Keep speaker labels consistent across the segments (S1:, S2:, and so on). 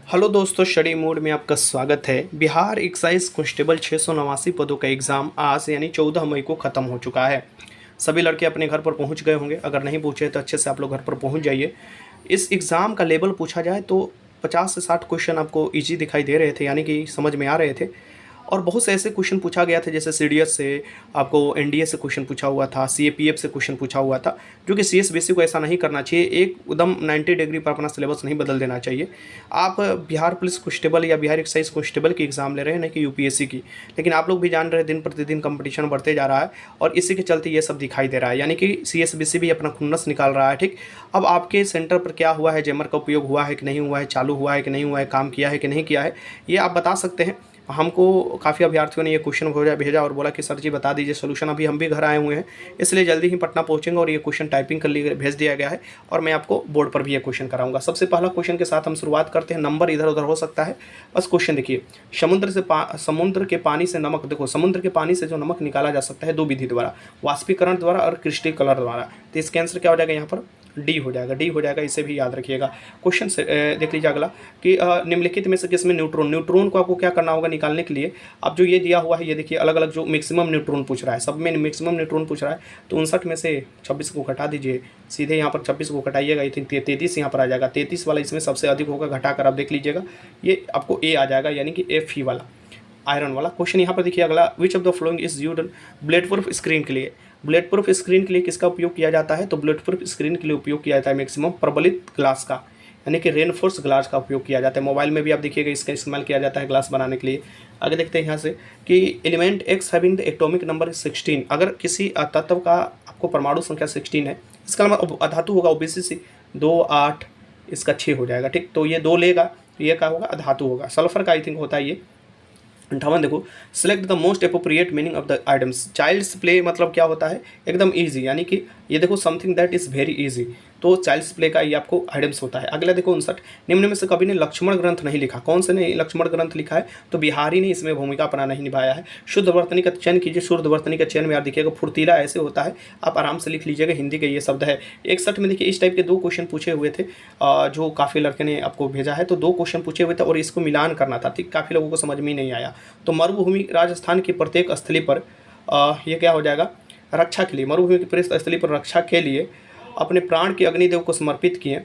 S1: Hello दोस्तों, study mode में आपका स्वागत है। बिहार एक्साइज कांस्टेबल 689 पदों का एग्ज़ाम आज यानी 14 मई को ख़त्म हो चुका है। सभी लड़के अपने घर पर पहुंच गए होंगे। अगर नहीं पहुंचे तो अच्छे से आप लोग घर पर पहुंच जाइए। इस एग्ज़ाम का लेवल पूछा जाए तो 50 से 60 क्वेश्चन आपको इजी दिखाई दे रहे थे, यानी कि समझ में आ रहे थे। और बहुत से ऐसे क्वेश्चन पूछा गया था, जैसे सीडीएस से आपको एनडीए से क्वेश्चन पूछा हुआ था, सीएपीएफ से क्वेश्चन पूछा हुआ था, जो कि सीएसबीसी को ऐसा नहीं करना चाहिए। एकदम 90 डिग्री पर अपना सिलेबस नहीं बदल देना चाहिए। आप बिहार पुलिस कांस्टेबल या बिहार एक्साइज कांस्टेबल की एग्ज़ाम ले रहे हैं, ना कि यूपीएससी की। लेकिन आप लोग भी जान रहे हैं दिन प्रतिदिन कंपटीशन बढ़ते जा रहा है और इसी के चलते ये सब दिखाई दे रहा है, यानी कि सीएसबीसी भी अपना खुन्नस निकाल रहा है। ठीक, अब आपके सेंटर पर क्या हुआ है, जैमर का उपयोग हुआ है कि नहीं हुआ है, चालू हुआ है कि नहीं हुआ है, काम किया है कि नहीं किया है, ये आप बता सकते हैं। हमको काफ़ी अभ्यर्थियों ने ये क्वेश्चन भेजा और बोला कि सर जी बता दीजिए सोल्यूशन। अभी हम भी घर आए हुए हैं, इसलिए जल्दी ही पटना पहुंचेंगे और ये क्वेश्चन टाइपिंग कर लिए भेज दिया गया है और मैं आपको बोर्ड पर भी ये क्वेश्चन कराऊंगा। सबसे पहला क्वेश्चन के साथ हम शुरुआत करते हैं। नंबर इधर उधर हो सकता है, बस क्वेश्चन देखिए। समुद्र के पानी से नमक, देखो समुद्र के पानी से जो नमक निकाला जा सकता है दो विधि द्वारा, वाष्पीकरण द्वारा और क्रिस्टल कलर द्वारा। तो इसका आंसर क्या हो जाएगा, यहाँ पर डी हो जाएगा, डी हो जाएगा। इसे भी याद रखिएगा। क्वेश्चन से देख लीजिए अगला कि निम्नलिखित में से किसमें न्यूट्रॉन को आपको क्या करना होगा निकालने के लिए। अब जो ये दिया हुआ है, ये देखिए अलग अलग जो मैक्सिमम न्यूट्रॉन पूछ रहा है, सब में मैक्सिमम न्यूट्रॉन पूछ रहा है। तो 59 में से 26 को घटा दीजिए, सीधे यहाँ पर 26 को घटाइएगा, आई थिंक 33 यहाँ पर आ जाएगा। 33 वाला इसमें सबसे अधिक होगा, घटाकर आप देख लीजिएगा, ये आपको ए आ जाएगा, यानी कि एफ ही वाला आयरन वाला। क्वेश्चन यहाँ पर देखिए अगला, which of the following is used blade proof screen के लिए। ब्लेड प्रूफ स्क्रीन के लिए किसका उपयोग किया जाता है, तो ब्लेड प्रूफ स्क्रीन के लिए उपयोग किया जाता है मैक्सिमम प्रबलित ग्लास का, यानी कि रेनफोर्स ग्लास का उपयोग किया जाता है। मोबाइल में भी आप देखिएगा इसका इस्तेमाल किया जाता है ग्लास बनाने के लिए। आगे देखते हैं यहाँ से कि element x having the atomic number 16। अगर किसी तत्व का आपको परमाणु संख्या 16 है, इसका मतलब अधातु होगा ओबीसी 2 8, इसका 6 हो जाएगा। ठीक, तो ये 2 लेगा तो ये क्या होगा, अधातु होगा। सल्फर का आई थिंक होता है ये 58। देखो, select the most appropriate meaning of the items. Child's play मतलब क्या होता है, एकदम ईजी, यानी कि ये देखो something that is very easy, तो चाइल्ड्स प्ले का ये आपको आइटम्स होता है। अगला देखो 59, निम्न में से कवि ने लक्ष्मण ग्रंथ नहीं लिखा। कौन से ने लक्ष्मण ग्रंथ लिखा है, तो बिहारी ने इसमें भूमिका अपना नहीं निभाया है। शुद्ध वर्तनी का चयन कीजिए। शुद्ध वर्तनी का चयन में आप देखिएगा फुर्तीला ऐसे होता है, आप आराम से लिख लीजिएगा, हिंदी के ये शब्द है। 61 में देखिए इस टाइप के 2 क्वेश्चन पूछे हुए थे, जो काफ़ी लड़के ने आपको भेजा है, तो 2 क्वेश्चन पूछे हुए थे और इसको मिलान करना था। ठीक, काफ़ी लोगों को समझ में ही नहीं आया। तो मरुभूमि राजस्थान की प्रत्येक स्थली पर ये क्या हो जाएगा, रक्षा के लिए, मरुभूमि की प्रत्येक स्थली पर रक्षा के लिए अपने प्राण के अग्निदेव को समर्पित किए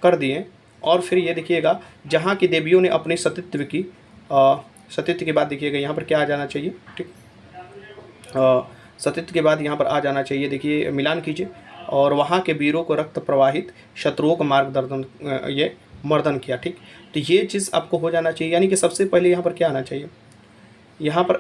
S1: कर दिए। और फिर ये देखिएगा जहाँ की देवियों ने अपने सतीत्व के बाद देखिएगा यहाँ पर क्या आ जाना चाहिए। ठीक, सतीत्व के बाद यहाँ पर आ जाना चाहिए, देखिए मिलान कीजिए। और वहाँ के वीरों को रक्त प्रवाहित, शत्रुओं को मार्गदर्शन ये मर्दन किया। ठीक, तो ये चीज़ आपको हो जाना चाहिए, यानी कि सबसे पहले यहाँ पर क्या आना चाहिए, यहाँ पर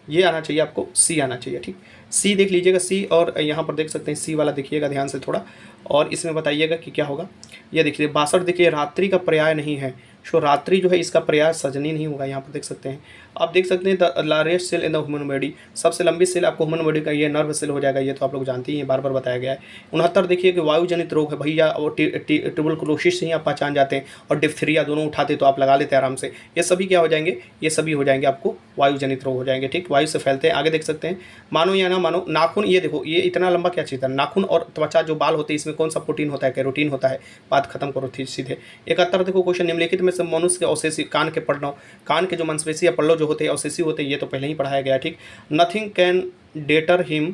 S1: ये आना चाहिए, आपको सी आना चाहिए। ठीक, सी देख लीजिएगा, सी, और यहाँ पर देख सकते हैं सी वाला देखिएगा ध्यान से थोड़ा, और इसमें बताइएगा कि क्या होगा। ये देखिए 62 देखिए रात्रि का पर्याय नहीं है, सो रात्रि जो है इसका पर्याय सजनी नहीं होगा। यहाँ पर देख सकते हैं, आप देख सकते हैं the largest cell in the human body, सबसे लंबी सेल आपको ह्यूमन बॉडी का ये नर्व सेल हो जाएगा। ये तो आप लोग जानते ही हैं, बार बार बताया गया है। 69 देखिए कि वायु जनित रोग है भैया, और ट्यूबरकुलोसिस से ही आप पहचान जाते हैं, और डिप्थीरिया दोनों उठाते तो आप लगा लेते हैं आराम से। ये सभी क्या हो जाएंगे, ये सभी हो जाएंगे आपको वायु जनित रोग हो जाएंगे। ठीक, वायु से फैलते हैं। आगे देख सकते हैं, मानो या ना मानो नाखून, ये देखो ये इतना लंबा क्या चीज़ है, नाखून और त्वचा जो बाल होते हैं इसमें कौन सा प्रोटीन होता है, कैरोटीन होता है। बात खत्म करो थी सीधे। 71 देखो क्वेश्चन, निम्नलिखित में से मनुष्य के अवशेषी, कान के पढ़ना, कान के जो मांसपेशी या पल्लव जो होते हैं अवशेषी होते हैं, ये तो पहले ही पढ़ाया गया। ठीक, nothing can debtor him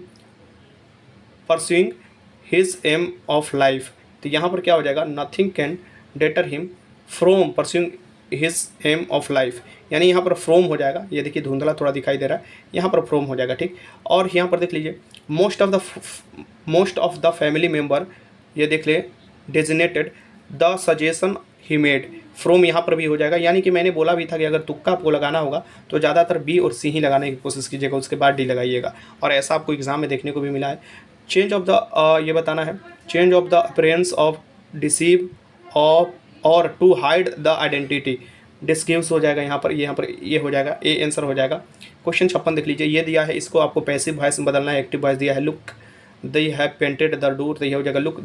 S1: pursuing his aim of life. तो यहाँ पर क्या हो जाएगा, nothing can debtor him from pursuing his aim of life, यानी यहाँ पर फ्रॉम हो जाएगा। ये देखिए धुंधला थोड़ा दिखाई दे रहा है, यहाँ पर फ्रॉम हो जाएगा। ठीक, और यहाँ पर देख लीजिए most of the family member, ये देख ले designated the suggestion he made, from यहाँ पर भी हो जाएगा। यानी कि मैंने बोला भी था कि अगर तुक्का आपको लगाना होगा तो ज़्यादातर बी और सी ही लगाने की कोशिश कीजिएगा, उसके बाद डी लगाइएगा, और ऐसा आपको एग्जाम में देखने को भी मिला है। चेंज ऑफ द ये बताना है, change of the appearance of deceive of और टू हाइड द आइडेंटिटी, डिस्गिव्स हो जाएगा यहाँ पर ये हो जाएगा, ए आंसर हो जाएगा। क्वेश्चन 56 देख लीजिए, ये दिया है, इसको आपको पैसिव वॉइस में बदलना है, एक्टिव वॉइस दिया है। Look they have painted the door, तो ये हो जाएगा look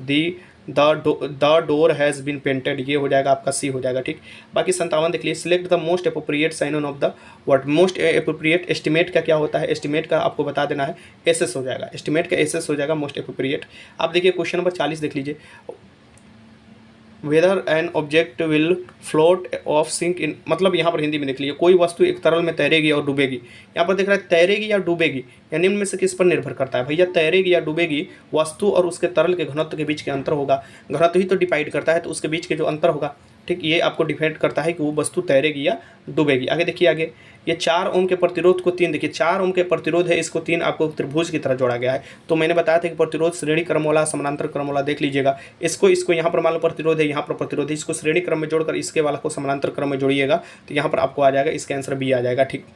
S1: the door has been painted, ये हो जाएगा आपका सी हो जाएगा। ठीक, बाकी 57 देख लीजिए, select the most appropriate synonym of the word. Most appropriate estimate का क्या होता है, एस्टिमेट का आपको बता देना है, एसएस हो जाएगा, एस्टिमेट का एसएस हो जाएगा मोस्ट अप्रोप्रिएट। आप देखिए क्वेश्चन नंबर 40 देख लीजिए, whether an object will float of sink in, मतलब यहाँ पर हिंदी में देख लीजिए, कोई वस्तु एक तरल में तैरेगी और डूबेगी। यहाँ पर देख रहा है तैरेगी या डूबेगी, या निम्न में से किस पर निर्भर करता है भैया? तैरेगी या डूबेगी, वस्तु और उसके तरल के घनत्व के बीच के अंतर होगा। घनत्व ही तो डिसाइड करता है, तो उसके बीच के जो अंतर होगा, ठीक, ये आपको डिपेंड करता है कि वो वस्तु तैरेगी या डूबेगी। आगे देखिए, आगे ये 4 ओम के प्रतिरोध को 3, देखिए 4 ओम के प्रतिरोध है, इसको 3 आपको त्रिभुज की तरह जोड़ा गया है। तो मैंने बताया था कि प्रतिरोध श्रेणी क्रम वाला, समानांतर क्रम वाला, देख लीजिएगा। इसको यहाँ पर मान लो प्रतिरोध है, यहाँ पर प्रतिरोध है, इसको श्रेणी क्रम में जोड़कर इसके वाला को समानांतर क्रम में जोड़िएगा, तो यहाँ पर आपको आ जाएगा, इसका आंसर बी आ जाएगा, ठीक।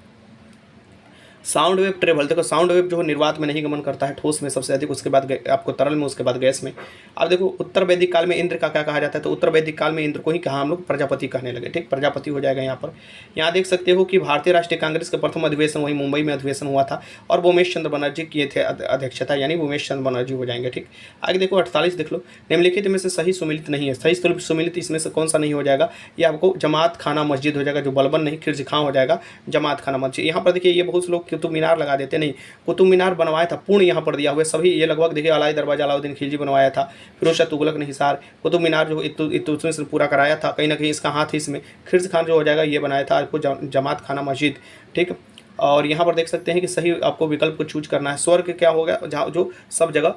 S1: साउंड वेव ट्रेवल, देखो साउंड वेव जो है निर्वात में नहीं गमन करता है, ठोस में सबसे अधिक, उसके बाद आपको तरल में, उसके बाद गैस में। अब देखो उत्तर वैदिक काल में इंद्र का क्या कहा जाता है? तो उत्तर वैदिक काल में इंद्र को ही कहा हम लोग प्रजापति कहने लगे, ठीक, प्रजापति हो जाएगा यहाँ पर। यहाँ देख सकते हो कि भारतीय राष्ट्रीय कांग्रेस का प्रथम अधिवेशन वही मुंबई में अधिवेशन हुआ था, और भूमेश चंद्र बनर्जी किए थे अध्यक्षता, यानी भूमेश चंद्र बनर्जी हो जाएंगे, ठीक। आगे देखो 48 देख लो, निम्नलिखित में से सही सुमिलित नहीं है। सही सुमिलित इसमें से कौन सा नहीं हो जाएगा? ये आपको जमात खाना मस्जिद हो जाएगा, जो बलबन नहीं खिरजी खां हो जाएगा, जमात खाना मस्जिद। यहाँ पर देखिए, ये बहुत से लोग कुतुब मीनार लगा देते नहीं, कुतुब मीनार बनवाया था पूर्ण यहाँ पर दिया हुआ सभी, ये लगभग देखिए अलाई दरवाजा अलाउद्दीन खिलजी बनवाया था, फिरोज शाह तुगलक ने हिसार, कुतुब मीनार जो इल्तुतमिश ने पूरा कराया था, कहीं ना कहीं इसका हाथ इसमें। खिर्ज खान जो हो जाएगा ये बनाया था आपको जमात खाना मस्जिद, ठीक। और यहाँ पर देख सकते हैं कि सही आपको विकल्प को चूज करना है। स्वर्ग क्या होगा? जहाँ जो सब जगह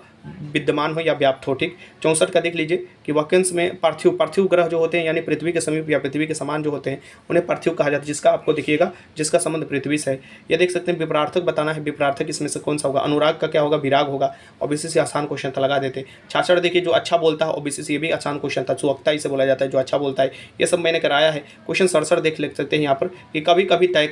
S1: विद्यमान हो या व्याप्त हो, ठीक। 64 का देख लीजिए कि वाक्यांश में पार्थिव ग्रह जो होते हैं, यानी पृथ्वी के समीप या पृथ्वी के समान जो होते हैं, उन्हें पार्थिव कहा जाता है, जिसका आपको देखिएगा जिसका संबंध पृथ्वी से है। ये देख सकते हैं विपरार्थक बताना है, विपरार्थक इसमें से कौन सा होगा? अनुराग का क्या होगा? विराग होगा। ओबीसी से आसान क्वेश्चन था, लगा देते। 66 देखिए, जो अच्छा बोलता है, ओबीसी से ये भी आसान क्वेश्चन था, सुवक्ता इसे बोला जाता है, जो अच्छा बोलता है। ये सब मैंने कराया है। क्वेश्चन 67 देख सकते हैं यहाँ पर कि कभी कभी तय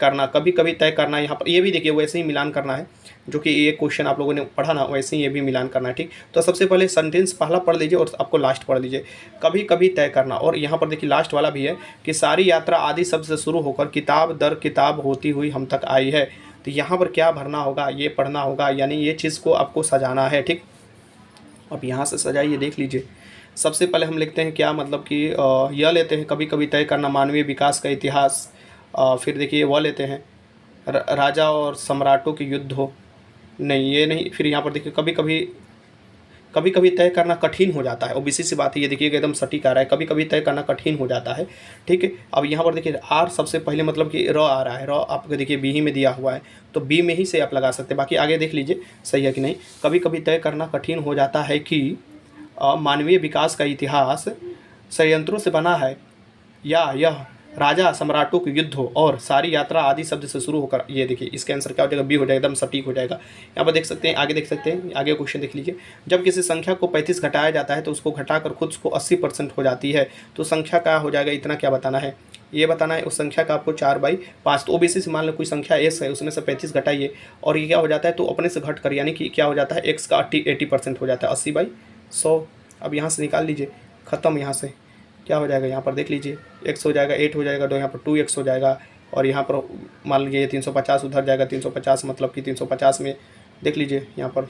S1: करना, यहाँ पर ये भी देखिए वैसे ही मिलान करना है, जो कि ये क्वेश्चन आप लोगों ने पढ़ा ना, वैसे ही ये भी मिलान करना है, ठीक। तो सबसे पहले सेंटेंस पहला पढ़ लीजिए और आपको लास्ट पढ़ लीजिए, कभी कभी तय करना। और यहाँ पर देखिए लास्ट वाला भी है कि सारी यात्रा आदि शब्द से शुरू होकर किताब दर किताब होती हुई हम तक आई है। तो यहाँ पर क्या भरना होगा? ये पढ़ना होगा, यानी ये चीज़ को आपको सजाना है, ठीक। अब यहाँ से सजाइए, देख लीजिए। सबसे पहले हम लिखते हैं क्या, मतलब कि यह लेते हैं कभी कभी तय करना मानवीय विकास का इतिहास। फिर देखिए वह लेते हैं राजा और सम्राटों के युद्ध हो, नहीं ये नहीं। फिर यहाँ पर देखिए कभी कभी तय करना कठिन हो जाता है, ओबीसी सी बात है, ये देखिएगा एकदम सटीक आ रहा है, कभी कभी तय करना कठिन हो जाता है, ठीक है। अब यहाँ पर देखिए आर सबसे पहले, मतलब कि र आ रहा है, र आपको देखिए बी ही में दिया हुआ है, तो बी में ही से आप लगा सकते हैं। बाकी आगे देख लीजिए सही है कि नहीं। कभी कभी तय करना कठिन हो जाता है कि मानवीय विकास का इतिहास षड्यंत्रों से बना है, या यह राजा सम्राटों के युद्ध हो और सारी यात्रा आदि शब्द से शुरू होकर, ये देखिए इसका आंसर क्या हो जाएगा? बी हो जाएगा, एकदम सटीक हो जाएगा। यहाँ पर देख सकते हैं, आगे देख सकते हैं, आगे क्वेश्चन देख लीजिए। जब किसी संख्या को 35 घटाया जाता है तो उसको घटाकर खुद को 80% हो जाती है, तो संख्या क्या हो जाएगा? इतना क्या बताना है? ये बताना है उस संख्या का आपको 4/5। तो ओबीसी से मान लो कोई संख्या एस है, उसमें से 35 घटाइए और ये क्या हो जाता है? तो अपने से घट कर, यानी कि क्या हो जाता है? एक्स का 80% हो जाता है, 80/100। अब यहाँ से निकाल लीजिए, ख़त्म। यहाँ से क्या हो जाएगा? यहाँ पर देख लीजिए x हो जाएगा, 8 हो जाएगा, तो यहाँ पर 2x हो जाएगा, और यहाँ पर मान लीजिए 350 उधर जाएगा, 350 मतलब कि 350 में देख लीजिए यहाँ पर,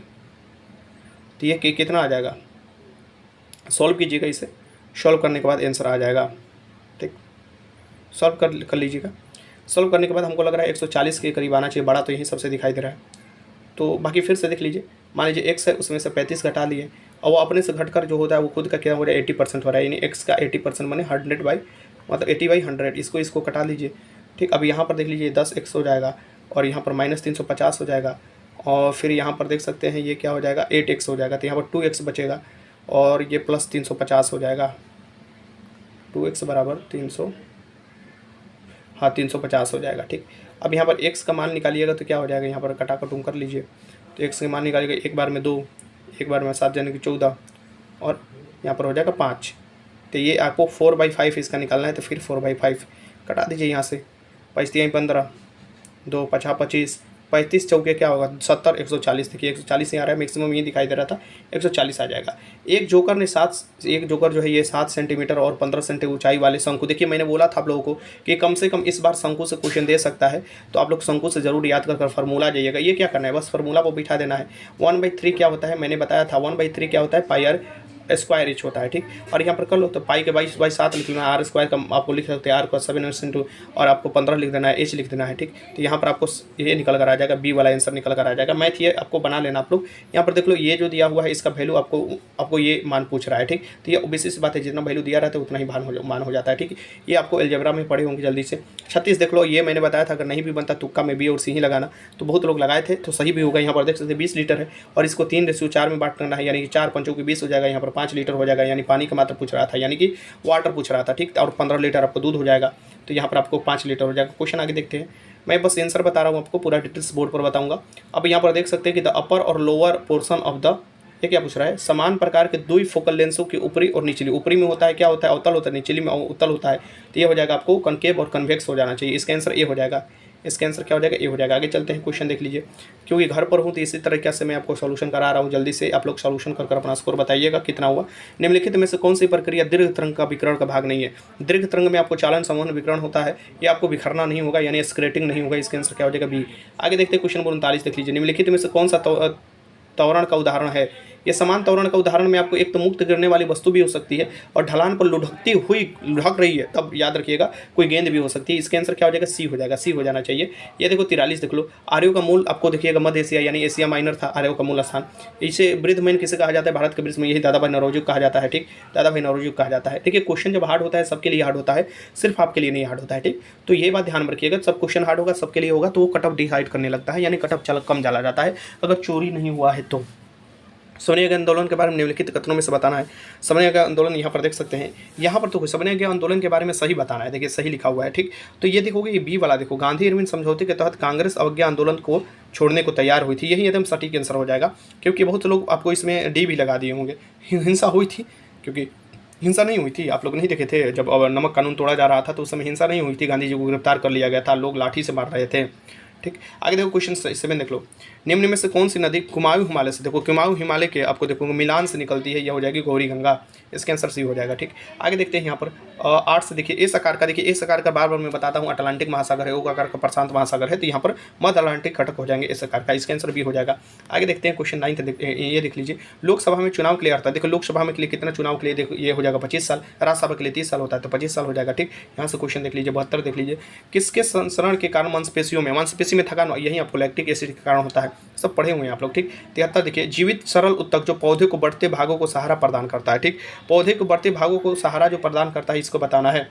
S1: तो ये कितना आ जाएगा? सॉल्व कीजिएगा, इसे सॉल्व करने के बाद आंसर आ जाएगा, ठीक। सॉल्व कर लीजिएगा। सॉल्व करने के बाद हमको लग रहा है 140 के करीब आना चाहिए, बड़ा तो यही सबसे दिखाई दे रहा है। तो बाकी फिर से देख लीजिए, मान लीजिए x है, उसमें से 35 घटा लिए, और वो अपने से घटकर जो होता है वो खुद का क्या हो रहा है? 80% हो रहा है, यानी x का 80% माने 100 मतलब 80/100, इसको कटा लीजिए, ठीक। अब यहाँ पर देख लीजिए 10x हो जाएगा, और यहाँ पर -350 हो जाएगा, और फिर यहाँ पर देख सकते हैं ये क्या हो जाएगा? 8x हो जाएगा, तो यहाँ पर 2x बचेगा, और ये प्लस 350 हो जाएगा, 2x बराबर 350 हो जाएगा, ठीक। अब यहाँ पर x का मान निकालिएगा तो क्या हो जाएगा? यहाँ पर कटा कटूम कर लीजिए, तो x का मान निकालिएगा, एक बार में 2, एक बार में 7 यानी कि 14, और यहाँ पर हो जाएगा 5। तो ये आपको 4/5 इसका निकालना है, तो फिर 4/5 कटा दीजिए यहाँ से। 5 3 15, 2 5 25, 35 चौके क्या होगा? 70, 140। देखिए 140 ही आ रहा है, मैक्सिमम ये दिखाई दे रहा था, 140 आ जाएगा। एक जोकर जो है ये 7 सेंटीमीटर और 15 सेंटीमीटर ऊंचाई वाले शंकु, देखिए मैंने बोला था आप लोगों को कि कम से कम इस बार शंकु से क्वेश्चन दे सकता है, तो आप लोग शंकु से जरूर याद कर फार्मूला जाइएगा। ये क्या करना है? बस फार्मूला को बिठा देना है। 1/3 क्या होता है? मैंने बताया था 1/3 क्या होता है? पाई r स्क्वायर एच होता है, ठीक। और यहाँ पर कर लो तो पाई के 22/7 लिख लेना, आर स्क्वायर का आपको लिख सकते हैं, आर को 7 इंटू और आपको 15 लिख देना है, एच लिख देना है, ठीक। तो यहाँ पर आपको ये निकल कर आ जाएगा, बी वाला आंसर निकल कर आ जाएगा। मैथ ये आपको बना लेना आप लोग। यहाँ पर देख लो ये जो दिया हुआ है इसका वैल्यू आपको ये मान पूछ रहा है, ठीक। तो ये ओबीसी से बात है, जितना वैल्यू दिया रहता है उतना ही मान हो जाता है, ठीक। ये आपको अलजेब्रा में पढ़े होंगे जल्दी से। 36 देख लो, ये मैंने बताया था अगर नहीं भी बनता तुक्का में बी और सी ही लगाना, तो बहुत लोग लगाए थे तो सही भी होगा। यहाँ पर देख सकते 20 लीटर है और इसको 3:4 में बांट करना है, यानी कि 4 पंचों की 20 हो जाएगा। यहाँ पर 5 लीटर हो जाएगा, यानी पानी का मात्रा पूछ रहा था, यानी कि वाटर पूछ रहा था, ठीक। और 15 लीटर आपको दूध हो जाएगा, तो यहाँ पर आपको 5 लीटर हो जाएगा। क्वेश्चन आगे देखते हैं। मैं बस आंसर बता रहा हूँ आपको, पूरा डिटेल्स बोर्ड पर बताऊंगा। अब यहाँ पर देख सकते हैं कि द अपर और लोअर पोर्शन ऑफ द, ये क्या पूछ रहा है, समान प्रकार के दुई फोकल लेंसों की ऊपरी और निचली, ऊपरी में होता है क्या होता है, अवतल होता है, निचली में उत्तल होता है। तो ये हो जाएगा आपको कनकेव और कन्वेक्स हो जाना चाहिए। इसका आंसर ए हो जाएगा, इसका आंसर क्या हो जाएगा, ए हो जाएगा। आगे चलते हैं, क्वेश्चन देख लीजिए। क्योंकि घर पर हूँ तो इसी तरीके से मैं आपको सॉल्यूशन करा रहा हूँ, जल्दी से आप लोग सॉल्यूशन कर अपना स्कोर बताइएगा कितना हुआ। निम्नलिखित में से कौन सी प्रक्रिया दीर्घ तरंग का विकिरण का भाग नहीं है। दीर्घ तरंग में आपको चालन संवहन विकिरण होता है, ये आपको बिखरना नहीं होगा, यानी स्क्रेटिंग नहीं होगा। इसका आंसर क्या हो जाएगा, बी। आगे देखते हैं क्वेश्चन 39 देख लीजिए। निम्नलिखित में से कौन सा त्वरण का उदाहरण है। ये समान त्वरण का उदाहरण में आपको एक तो मुक्त गिरने वाली वस्तु भी हो सकती है और ढलान पर लुढ़क रही है, तब याद रखिएगा कोई गेंद भी हो सकती है। इसके आंसर क्या हो जाएगा, सी हो जाएगा, सी हो जाना चाहिए। ये देखो 43 देख लो, आर्यों का मूल आपको देखिएगा मध्य एशिया यानी एशिया माइनर था आर्यों का मूल स्थान। इसे वृद्धमैन किसे कहा जाता है, भारत के वृद्ध में यही दादा भाई नौरोजी कहा जाता है, ठीक। दादा भाई नौरोजी कहा जाता है। देखिए क्वेश्चन जब हार्ड होता है सबके लिए हार्ड होता है, सिर्फ आपके लिए नहीं हार्ड होता है, ठीक। तो ये बात ध्यान में रखिएगा, सब क्वेश्चन हार्ड होगा सबके लिए होगा तो वो कट ऑफ डिसाइड करने लगता है, यानी कट ऑफ कम चला जाता है अगर चोरी नहीं हुआ है तो। समन्वय आंदोलन के बारे में निम्नलिखित कथनों में से बताना है। समन्वय आंदोलन यहाँ पर देख सकते हैं, यहाँ पर तो समन्वय आंदोलन के बारे में सही बताना है। देखिए सही लिखा हुआ है, ठीक। तो ये देखोगे ये बी वाला देखो, गांधी इरविन समझौते के तहत कांग्रेस अवज्ञा आंदोलन को छोड़ने को तैयार हुई थी, यही एकदम सटीक आंसर हो जाएगा। क्योंकि बहुत लोग आपको इसमें डी भी लगा दिए होंगे। हिंसा हुई थी, क्योंकि हिंसा नहीं हुई थी, आप लोग नहीं देखे थे जब नमक कानून तोड़ा जा रहा था तो उस समय हिंसा नहीं हुई थी, गांधी जी को गिरफ्तार कर लिया गया था, लोग लाठी से मार रहे थे, ठीक। आगे देखो क्वेश्चन 7 देख लो। निम्न में से कौन सी नदी कुमाऊं हिमालय से, देखो कुमाऊं हिमालय के आपको देखोगे मिलान से निकलती है, यह हो जाएगी गौरी गंगा। इसके आंसर सी हो जाएगा, ठीक। आगे देखते हैं यहाँ पर 8 से देखिए, इस आकार का, देखिए इस आकार का बार बार मैं बताता हूँ, अटलांटिक महासागर है, ओ आकार का प्रशांत महासागर है, तो यहाँ पर मध्य अटलांटिक घटक हो जाएंगे इस आकार का। इसका आंसर भी हो जाएगा। आगे देखते हैं क्वेश्चन 9 ये देख लीजिए। लोकसभा में चुनाव के लिए आता है, देखो लोकसभा में के लिए कितना चुनाव के लिए, देखो ये हो जाएगा 25 साल, राज्यसभा के लिए 30 साल होता है तो 25 साल हो जाएगा, ठीक। यहाँ से क्वेश्चन देख लीजिए 72 देख लीजिए। किसके संसरण के कारण मांसपेशियों में थकान, यही आपको लैक्टिक एसिड के कारण होता है, सब पढ़े हुए हैं आप लोग, ठीक। 73 देखिए, जीवित सरल उत्तक जो पौधे को बढ़ते भागों को सहारा प्रदान करता है, ठीक। पौधे को बढ़ते भागों को सहारा जो प्रदान करता है इसको बताना है,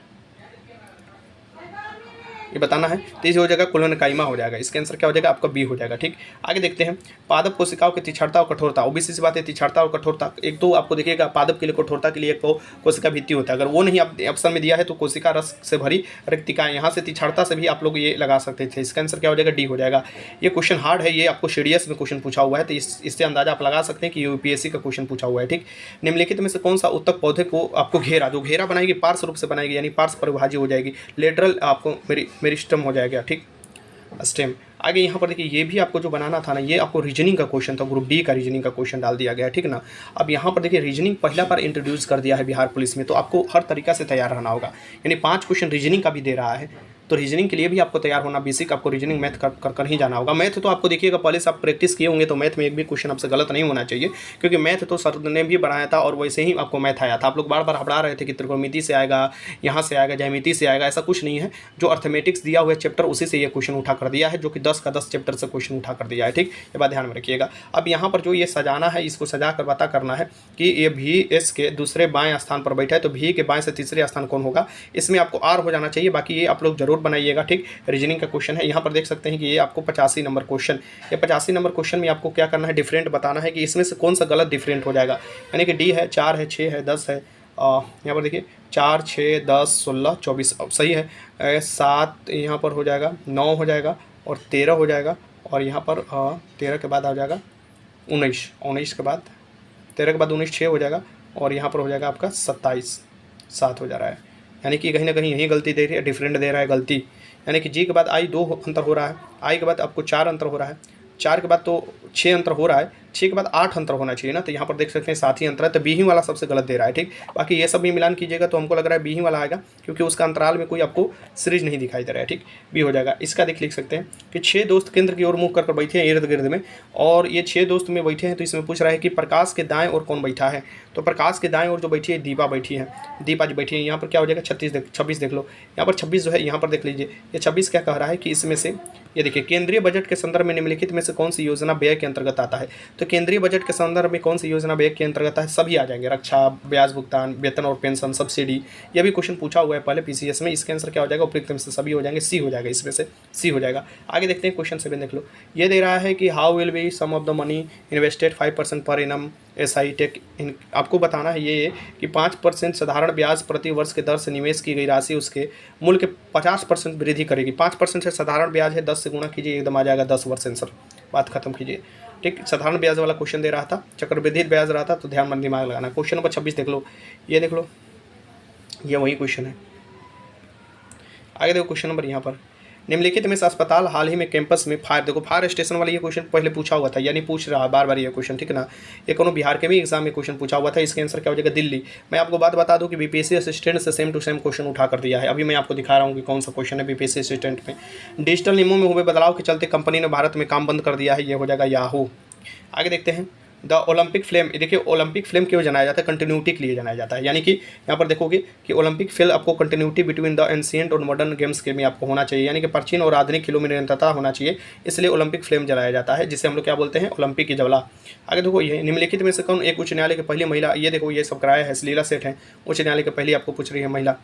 S1: ये बताना है। तो ये हो जाएगा कोलोनकाइमा हो जाएगा। इसका आंसर क्या हो जाएगा, आपका बी हो जाएगा, ठीक। आगे देखते हैं पादप कोशिकाओं की तीक्ष्णता और कठोरता, ओबीसी सी बात है, तीक्ष्णता और कठोरता। एक तो आपको देखिएगा पादप के लिए कठोरता के लिए एक कोशिका भित्ति होता है, अगर वो नहीं आप ऑप्शन में दिया है तो कोशिका रस से भरी रिक्तिकाएं, यहाँ से तीक्ष्णता से भी आप लोग ये लगा सकते थे। इसका आंसर क्या हो जाएगा, डी हो जाएगा। ये क्वेश्चन हार्ड है, ये आपको सीडीएस में क्वेश्चन पूछा हुआ है, तो इससे अंदाजा आप लगा सकते हैं कि यूपीएससी का क्वेश्चन पूछा हुआ है, ठीक। निम्नलिखित में से कौन सा उत्तक पौधे को आपको घेरा, जो घेरा बनाएगी पार्श्व रूप से बनाएगी, यानी पार्श्व परिभाजी हो जाएगी, लेटरल आपको मेरिस्टम हो जाएगा, ठीक, स्टेम। आगे यहाँ पर देखिए ये भी आपको जो बनाना था ना, ये आपको रीजनिंग का क्वेश्चन था, ग्रुप डी का रीजनिंग का क्वेश्चन डाल दिया गया, ठीक ना। अब यहाँ पर देखिए रीजनिंग पहला बार इंट्रोड्यूस कर दिया है बिहार पुलिस में, तो आपको हर तरीका से तैयार रहना होगा, यानी 5 क्वेश्चन रीजनिंग का भी दे रहा है, तो रीजनिंग के लिए भी आपको तैयार होना, बेसिक आपको रीजनिंग मैथ कर ही जाना होगा। मैथ तो आपको देखिएगा पहले से आप प्रैक्टिस किए होंगे, तो मैथ में एक भी क्वेश्चन आपसे गलत नहीं होना चाहिए, क्योंकि मैथ तो सर ने भी बढ़ाया था और वैसे ही आपको मैथ आया था। आप लोग बार बार हबड़ा रहे थे कि त्रिकोणमिति से आएगा, यहाँ से आएगा, ज्यामिति से आएगा, ऐसा कुछ नहीं है। जो अर्थमेटिक्स दिया हुआ है चैप्टर उसी से ये क्वेश्चन उठा कर दिया है, जो कि 10 का 10 चैप्टर से क्वेश्चन उठा कर दिया है, ठीक। ये बात ध्यान में रखिएगा। अब यहाँ पर जो ये सजाना है, इसको सजा कर पता करना है कि ये भी एस के दूसरे बाएं स्थान पर बैठा है, तो भी के बाएं से तीसरे स्थान कौन होगा, इसमें आपको आर हो जाना चाहिए। बाकी ये आप लोग जरूर बनाइएगा, ठीक। रीजनिंग का क्वेश्चन है, यहाँ पर देख सकते हैं कि ये आपको 85 नंबर क्वेश्चन, ये 85 नंबर क्वेश्चन में आपको क्या करना है, डिफरेंट बताना है कि इसमें से कौन सा गलत डिफरेंट हो जाएगा, यानी कि डी है, 4 है, 6 है, 10 है, यहाँ पर देखिए 4, 6, 10, 16, 24 सही है, 7 यहाँ पर हो जाएगा, 9 हो जाएगा और 13 हो जाएगा, और यहाँ पर 13 के बाद आ जाएगा 19 के बाद 13 के बाद 19 6 हो जाएगा, और यहाँ पर हो जाएगा आपका 27 7 हो जा रहा है, यानी कि कहीं ना कहीं यही गलती दे रही है, डिफरेंट दे रहा है गलती, यानी कि जी के बाद आई 2 अंतर हो रहा है, आई के बाद आपको 4 अंतर हो रहा है, 4 के बाद तो 6 अंतर हो रहा है, 6 के बाद 8 अंतर होना चाहिए ना, तो यहाँ पर देख सकते हैं 7 ही अंतर है, तो बी ही वाला सबसे गलत दे रहा है। ठीक, बाकी ये सब भी मिलान कीजिएगा तो हमको लग रहा है बी ही वाला आएगा, क्योंकि उसका अंतराल में कोई आपको सीरीज नहीं दिखाई दे रहा है। ठीक, बी हो जाएगा। इसका लिख सकते हैं कि 6 दोस्त केंद्र की ओर मुँह कर बैठे हैं इर्द गिर्द में, और ये 6 दोस्त में बैठे हैं, तो इसमें पूछ रहा है कि प्रकाश के दाएं ओर कौन बैठा है। तो प्रकाश के दाएं ओर जो बैठी है दीपा बैठी है, दीपा जो बैठी है, यहाँ पर क्या हो जाएगा 26 देख लो, यहाँ पर 26 जो है, यहाँ पर देख लीजिए ये 26 क्या कह रहा है कि इसमें से ये देखिए केंद्रीय बजट के संदर्भ में निम्नलिखित में से कौन सी योजना व्यय के अंतर्गत आता है। तो केंद्रीय बजट के संदर्भ में कौन सी योजना व्यय के अंतर्गत है, सभी आ जाएंगे, रक्षा, ब्याज भुगतान, वेतन और पेंशन, सब्सिडी, ये भी क्वेश्चन पूछा हुआ है पहले पीसीएस में। इसका आंसर क्या हो जाएगा, उपयुक्त में से सभी हो जाएंगे, सी हो जाएगा, इसमें से सी हो जाएगा। आगे देखते हैं क्वेश्चन 7 देख लो। ये दे रहा है कि how will be sum of the money invested 5% per annum SI take इन। आपको बताना है ये कि 5% साधारण ब्याज प्रति वर्ष के दर से निवेश की गई राशि उसके मूल्य के 50% वृद्धि करेगी। 5% से साधारण ब्याज है, 10 से गुणा कीजिए, एकदम आ जाएगा 10 वर्ष आंसर, बात खत्म कीजिए। ठीक, साधारण ब्याज वाला क्वेश्चन दे रहा था, चक्रवृद्धि ब्याज रहा था, तो ध्यान में दिमाग लगाना। क्वेश्चन नंबर 26 देख लो, ये देख लो, ये वही क्वेश्चन है। आगे देखो क्वेश्चन नंबर यहाँ पर, निम्नलिखित में से अस्पताल हाल ही में कैंपस में फायर, देखो फायर स्टेशन वाला ये क्वेश्चन पहले पूछा हुआ था, यानी पूछ रहा है बार बार ये क्वेश्चन, ठीक है ना। ये कोनो बिहार के भी एग्जाम में क्वेश्चन पूछा हुआ था, इसके आंसर क्या हो जाएगा, दिल्ली। मैं आपको बात बता दूं कि बीपीएससी असिस्टेंट से सेम टू सेम क्वेश्चन उठा कर दिया है। अभी मैं आपको दिखा रहा हूँ कि कौन सा क्वेश्चन है बीपीएससी असिस्टेंट में। डिजिटल नियमों में हुए बदलाव के चलते कंपनी ने भारत में काम बंद कर दिया है, ये हो जाएगा याहू। आगे देखते हैं, द ओलंपिक फ्लेम, देखिए ओलंपिक फ्लेम क्यों जलाया जाता है, कंटिन्यूटी के लिए जलाया जाता है। यानी कि यहाँ पर देखोगे कि ओलंपिक फेल आपको कंटिन्यूटी बिटवीन द एंशिएंट और मॉडर्न गेम्स के में आपको होना चाहिए, यानी कि प्राचीन और आधुनिक खेलों में निरंतरता होना चाहिए, इसलिए ओलंपिक फ्लेम जलाया जाता है, जिसे हम लोग क्या बोलते हैं, ओलंपिक की ज्वाला। आगे देखो, ये निम्नलिखित में से कौन एक उच्च न्यायालय की पहली महिला, ये देखो ये सब कराया है, लीला सेठ है, उच्च न्यायालय की पहली आपको पूछ रही है महिला,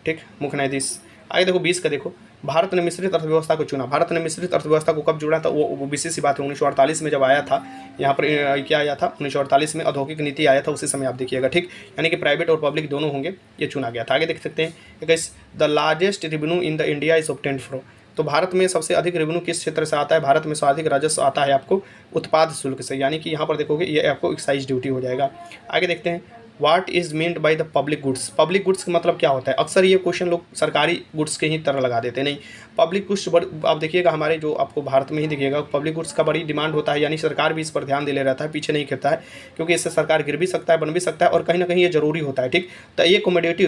S1: ठीक, मुख्य न्यायाधीश। आगे देखो 20 का देखो, भारत ने मिश्रित अर्थव्यवस्था को चुना। भारत ने मिश्रित अर्थव्यवस्था को कब जुड़ा था, वो विशेष सी बात है, 1948 में जब आया था, यहाँ पर क्या आया था, 1948 में औद्योगिक नीति आया था, उसी समय आप देखिएगा। ठीक, यानी कि प्राइवेट और पब्लिक दोनों होंगे, ये चुना गया था। आगे देख सकते हैं, guys the largest revenue in the India is obtained from, तो भारत में सबसे अधिक रेवेन्यू किस क्षेत्र से आता है, भारत में सर्वाधिक राजस्व आता है आपको उत्पाद शुल्क से, यानी कि यहाँ पर देखोगे ये आपको एक्साइज ड्यूटी हो जाएगा। आगे देखते हैं, what is meant by the public goods, public goods का मतलब क्या होता है। अक्सर ये क्वेश्चन लोग सरकारी गुड्स के ही तरह लगा देते हैं, नहीं, पब्लिक गुड्स आप देखिएगा हमारे जो आपको भारत में ही दिखेगा, पब्लिक गुड्स का बड़ी डिमांड होता है, यानी सरकार भी इस पर ध्यान दे ले रहता है, पीछे नहीं गिरता है, क्योंकि इससे सरकार गिर भी सकता है, बन भी सकता है, और कहीं ना कहीं ये जरूरी होता है। ठीक, तो ये कमोडिटी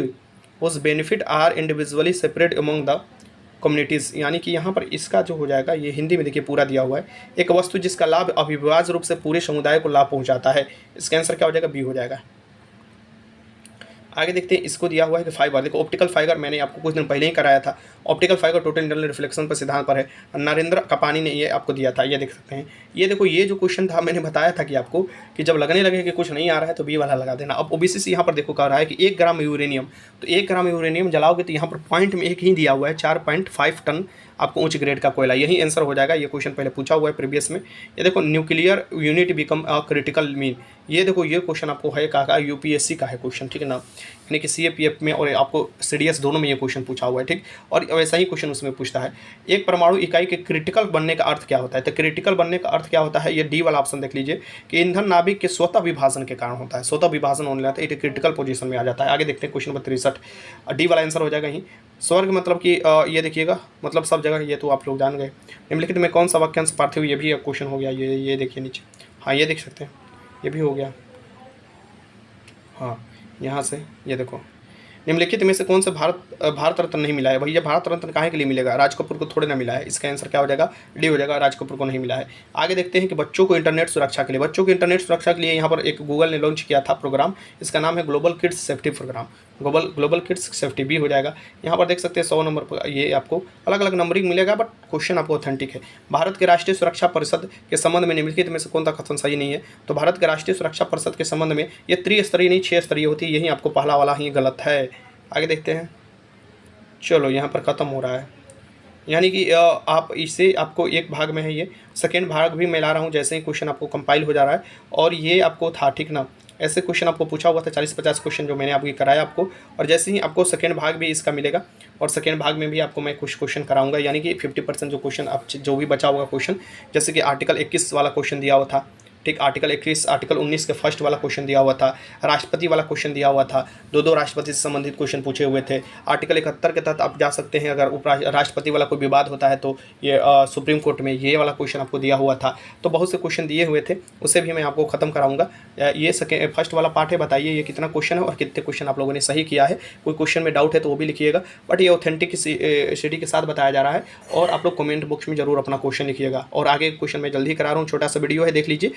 S1: उस benefit are individually separate among the communities, यानी कि यहाँ पर इसका जो हो जाएगा, ये हिंदी में देखिए पूरा दिया हुआ है, एक वस्तु जिसका लाभ अविभाज्य रूप से पूरे समुदाय को लाभ पहुँचाता है, इसका आंसर क्या हो जाएगा, बी हो जाएगा। आगे देखते हैं, इसको दिया हुआ है कि फाइबर, देखो ऑप्टिकल फाइबर मैंने आपको कुछ दिन पहले ही कराया था, optical fibre total internal reflection पर सिद्धांत पर है, नरेंद्र कपानी ने ये आपको दिया था, ये देख सकते हैं। ये देखो ये जो क्वेश्चन था मैंने बताया था कि आपको कि जब लगने लगे कि कुछ नहीं आ रहा है तो बी वाला लगा देना। अब ओबीसी यहाँ पर देखो कह रहा है कि 1 ग्राम यूरेनियम, तो 1 ग्राम यूरेनियम जलाओगे तो यहाँ पर पॉइंट में एक ही दिया हुआ है, 4.5 टन आपको उच्च ग्रेड का कोयला, यही आंसर हो जाएगा। ये क्वेश्चन पहले पूछा हुआ है प्रीवियस में। ये देखो nuclear unit become a critical mean, ये देखो ये क्वेश्चन आपको है कहा यूपीएससी का है क्वेश्चन, ठीक है ना, यानी कि सीएपीएफ में और आपको सीडीएस दोनों में ये क्वेश्चन पूछा हुआ है। ठीक, और वैसा ही क्वेश्चन उसमें पूछता है, एक परमाणु इकाई के क्रिटिकल बनने का अर्थ क्या होता है, तो क्रिटिकल बनने का अर्थ क्या होता है, ये डी वाला ऑप्शन देख लीजिए कि ईंधन नाभिक के स्वतः विभाजन के कारण होता है, स्वतः विभाजन होने लगता है, ये क्रिटिकल पोजीशन में आ जाता है। आगे देखते हैं क्वेश्चन नंबर 63, डी वाला आंसर हो जाएगा ही। स्वर्ग मतलब कि ये देखिएगा मतलब सब जगह, ये तो आप लोग जान गए। निम्नलिखित में कौन सा वाक्यांश पार्थिव, ये भी एक क्वेश्चन हो गया, ये देखिए नीचे, हाँ ये देख सकते हैं, ये भी हो गया, हाँ यहाँ से ये देखो, निम्नलिखित में से कौन सा भारत रत्न नहीं मिला है, भैया भारत रत्न काहे के लिए मिलेगा, राज कपूर को थोड़े ना मिला है, इसका आंसर क्या हो जाएगा, डी हो जाएगा, राज कपूर को नहीं मिला है। आगे देखते हैं कि बच्चों को इंटरनेट सुरक्षा के लिए, बच्चों को इंटरनेट सुरक्षा के लिए यहाँ पर एक गूगल ने लॉन्च किया था प्रोग्राम, इसका नाम है global kids safety program, global kids safety भी हो जाएगा। यहाँ पर देख सकते हैं 100 नंबर पर, ये आपको अलग अलग नंबरिंग मिलेगा, बट क्वेश्चन आपको ऑथेंटिक है। भारत के राष्ट्रीय सुरक्षा परिषद के संबंध में निम्नलिखित में से कौन सा कथन सही नहीं है, तो भारत के राष्ट्रीय सुरक्षा परिषद के संबंध में ये त्रिस्तरीय नहीं 6 स्तरीय होती है, यही आपको पहला वाला ही गलत है। आगे देखते हैं, चलो यहाँ पर ख़त्म हो रहा है, यानी कि आप इसे आपको एक भाग में है, ये सेकेंड भाग भी मैं ला रहा हूँ जैसे ही क्वेश्चन आपको कंपाइल हो जा रहा है, और ये आपको था, ठीक ना, ऐसे क्वेश्चन आपको पूछा हुआ था 40-50 क्वेश्चन जो मैंने आपको कराया आपको, और जैसे ही आपको सेकेंड भाग भी इसका मिलेगा, और सेकेंड भाग में भी आपको मैं कुछ क्वेश्चन कराऊंगा, यानी कि 50% जो क्वेश्चन आप जो भी बचा होगा क्वेश्चन, जैसे कि आर्टिकल 21 वाला क्वेश्चन दिया हुआ था, ठीक, आर्टिकल 21 आर्टिकल 19 के फर्स्ट वाला क्वेश्चन दिया हुआ था, राष्ट्रपति वाला क्वेश्चन दिया हुआ था, दो राष्ट्रपति से संबंधित क्वेश्चन पूछे हुए थे। आर्टिकल 71 के तहत आप जा सकते हैं, अगर राष्ट्रपति वाला कोई विवाद होता है तो ये सुप्रीम कोर्ट में ये वाला क्वेश्चन आपको दिया हुआ था। तो बहुत से क्वेश्चन दिए हुए थे, उसे भी मैं आपको खत्म कराऊंगा। ये फर्स्ट वाला पार्ट है, बताइए ये कितना क्वेश्चन है और कितने क्वेश्चन आप लोगों ने सही किया है। कोई क्वेश्चन में डाउट है तो वो भी लिखिएगा, बट ये ऑथेंटिसिटी के साथ बताया जा रहा है। और आप लोग कमेंट बॉक्स में जरूर अपना क्वेश्चन लिखिएगा। और आगे क्वेश्चन मैं जल्दी करा रहा हूँ, छोटा सा वीडियो है, देख लीजिए